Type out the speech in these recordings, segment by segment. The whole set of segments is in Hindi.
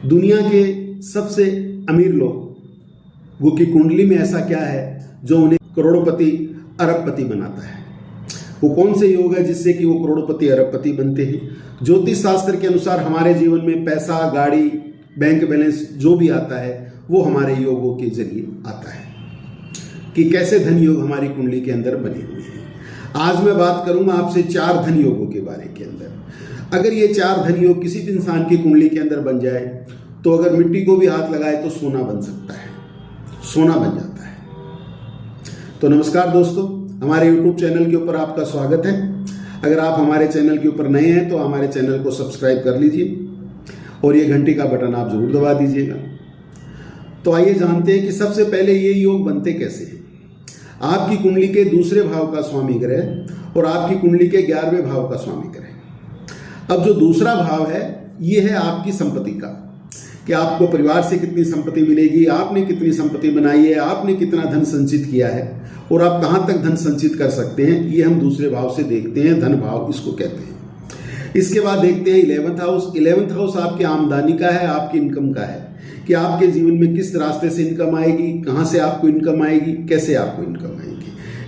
दुनिया के सबसे अमीर लोग वो की कुंडली में ऐसा क्या है जो उन्हें करोड़पति अरबपति बनाता है? वो कौन से योग है जिससे कि वो करोड़पति अरबपति बनते हैं? ज्योतिष शास्त्र के अनुसार हमारे जीवन में पैसा, गाड़ी, बैंक बैलेंस जो भी आता है वो हमारे योगों के जरिए आता है कि कैसे धन योग हमारी कुंडली के अंदर बने हुए हैं। आज मैं बात करूंगा आपसे 4 धन योगों के बारे के अंदर। अगर ये 4 धन योग किसी भी इंसान की कुंडली के अंदर बन जाए तो अगर मिट्टी को भी हाथ लगाए तो सोना बन सकता है, सोना बन जाता है। तो नमस्कार दोस्तों, हमारे YouTube चैनल के ऊपर आपका स्वागत है। अगर आप हमारे चैनल के ऊपर नए हैं तो हमारे चैनल को सब्सक्राइब कर लीजिए और ये घंटी का बटन आप जरूर दबा दीजिएगा। तो आइए जानते हैं कि सबसे पहले ये योग बनते कैसे हैं। आपकी कुंडली के दूसरे भाव का स्वामी ग्रह और आपकी कुंडली के 11वें भाव का स्वामी ग्रह। अब जो दूसरा भाव है ये है आपकी संपत्ति का, कि आपको परिवार से कितनी संपत्ति मिलेगी, आपने कितनी संपत्ति बनाई है, आपने कितना धन संचित किया है और आप कहाँ तक धन संचित कर सकते हैं, ये हम दूसरे भाव से देखते हैं। धन भाव इसको कहते हैं। इसके बाद देखते हैं 11th हाउस। 11th हाउस आपकी आमदनी का है, आपकी इनकम का है, कि आपके जीवन में किस रास्ते से इनकम आएगी, कहाँ से आपको इनकम आएगी, कैसे आपको इनकम आएगी।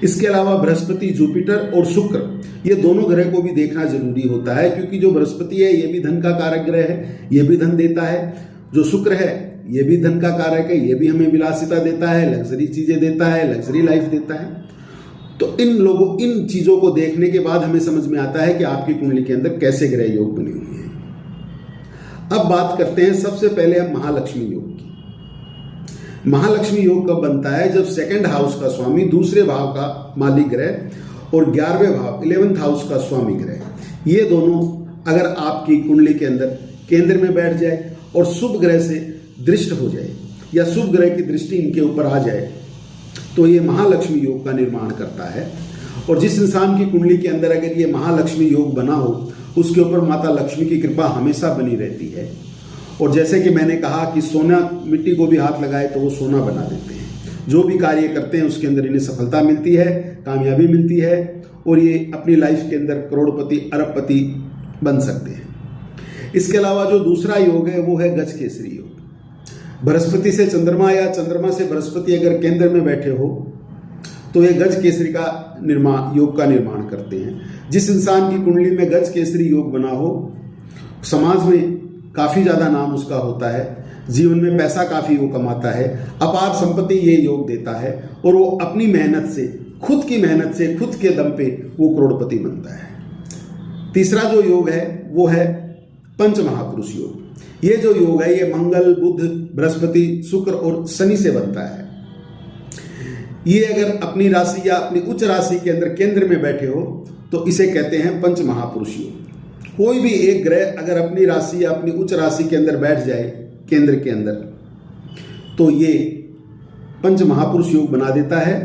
इसके अलावा बृहस्पति, जुपिटर और शुक्र, ये दोनों ग्रह को भी देखना जरूरी होता है, क्योंकि जो बृहस्पति है ये भी धन का कारक ग्रह है, ये भी धन देता है। जो शुक्र है ये भी धन का कारक है, ये भी हमें विलासिता देता है, लग्जरी चीजें देता है, लग्जरी लाइफ देता है। तो इन चीजों को देखने के बाद हमें समझ में आता है कि आपकी कुंडली के अंदर कैसे ग्रह योग बने हुए हैं। अब बात करते हैं सबसे पहले हम महालक्ष्मी योग की। महालक्ष्मी योग कब बनता है? जब 2nd हाउस का स्वामी दूसरे भाव का मालिक ग्रह और 11वें भाव 11th हाउस का स्वामी ग्रह, ये दोनों अगर आपकी कुंडली के अंदर केंद्र में बैठ जाए और शुभ ग्रह से दृष्ट हो जाए या शुभ ग्रह की दृष्टि इनके ऊपर आ जाए तो ये महालक्ष्मी योग का निर्माण करता है। और जिस इंसान की कुंडली के अंदर अगर ये महालक्ष्मी योग बना हो उसके ऊपर माता लक्ष्मी की कृपा हमेशा बनी रहती है। और जैसे कि मैंने कहा कि सोना, मिट्टी को भी हाथ लगाए तो वो सोना बना देते हैं। जो भी कार्य करते हैं उसके अंदर इन्हें सफलता मिलती है, कामयाबी मिलती है और ये अपनी लाइफ के अंदर करोड़पति अरबपति बन सकते हैं। इसके अलावा जो दूसरा योग है वो है गज केसरी योग। बृहस्पति से चंद्रमा या चंद्रमा से बृहस्पति अगर केंद्र में बैठे हो तो ये गज केसरी का योग का निर्माण करते हैं। जिस इंसान की कुंडली में गज केसरी योग बना हो, समाज में काफी ज्यादा नाम उसका होता है, जीवन में पैसा काफी वो कमाता है, अपार संपत्ति ये योग देता है और वो अपनी मेहनत से, खुद की मेहनत से, खुद के दम पे वो करोड़पति बनता है। तीसरा जो योग है वो है पंच महापुरुष योग। ये जो योग है ये मंगल, बुध, बृहस्पति, शुक्र और शनि से बनता है। ये अगर अपनी राशि या अपनी उच्च राशि के अंदर केंद्र में बैठे हो तो इसे कहते हैं पंच महापुरुष योग। कोई भी एक ग्रह अगर अपनी राशि या अपनी उच्च राशि के अंदर बैठ जाए केंद्र के अंदर तो ये पंच महापुरुष योग बना देता है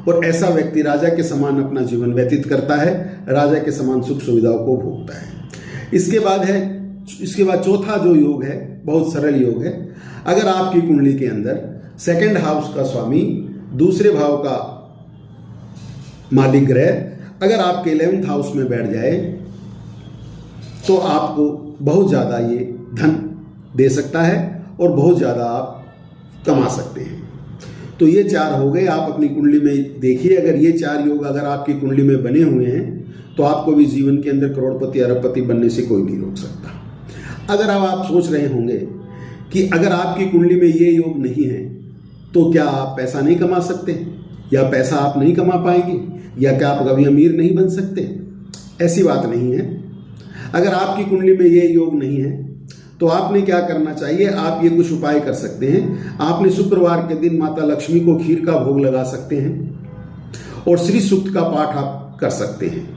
और ऐसा व्यक्ति राजा के समान अपना जीवन व्यतीत करता है, राजा के समान सुख सुविधाओं को भोगता है। इसके बाद चौथा जो योग है बहुत सरल योग है। अगर आपकी कुंडली के अंदर 2nd हाउस का स्वामी दूसरे भाव का मालिक ग्रह अगर आपके 11th हाउस में बैठ जाए तो आपको बहुत ज्यादा ये धन दे सकता है और बहुत ज्यादा आप कमा सकते हैं। तो ये 4 हो गए। आप अपनी कुंडली में देखिए, अगर ये 4 योग अगर आपकी कुंडली में बने हुए हैं तो आपको भी जीवन के अंदर करोड़पति अरबपति बनने से कोई नहीं रोक सकता। अगर अब आप सोच रहे होंगे कि अगर आपकी कुंडली में ये योग नहीं है तो क्या आप पैसा नहीं कमा सकते, या पैसा आप नहीं कमा पाएंगे, या क्या आप कभी अमीर नहीं बन सकते? ऐसी बात नहीं है। अगर आपकी कुंडली में ये योग नहीं है तो आपने क्या करना चाहिए, आप ये कुछ उपाय कर सकते हैं। आपने शुक्रवार के दिन माता लक्ष्मी को खीर का भोग लगा सकते हैं और श्री सूक्त का पाठ आप कर सकते हैं।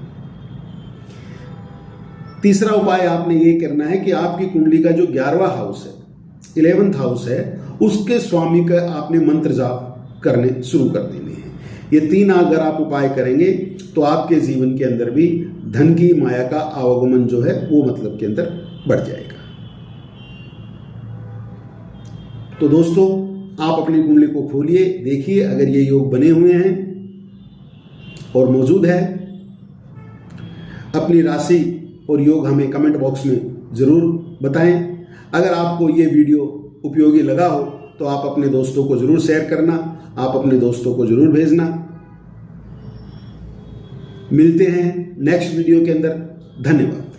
तीसरा उपाय आपने ये करना है कि आपकी कुंडली का जो 11वां हाउस है, 11th हाउस है, उसके स्वामी का आपने मंत्र जाप करने शुरू कर देने हैं। ये 3 अगर आप उपाय करेंगे तो आपके जीवन के अंदर भी धन की माया का आवागमन जो है वो मतलब के अंदर बढ़ जाएगा। तो दोस्तों, आप अपनी कुंडली को खोलिए, देखिए अगर ये योग बने हुए हैं और मौजूद है। अपनी राशि और योग हमें कमेंट बॉक्स में जरूर बताएं। अगर आपको ये वीडियो उपयोगी लगा हो तो आप अपने दोस्तों को ज़रूर शेयर करना, आप अपने दोस्तों को ज़रूर भेजना। मिलते हैं नेक्स्ट वीडियो के अंदर। धन्यवाद।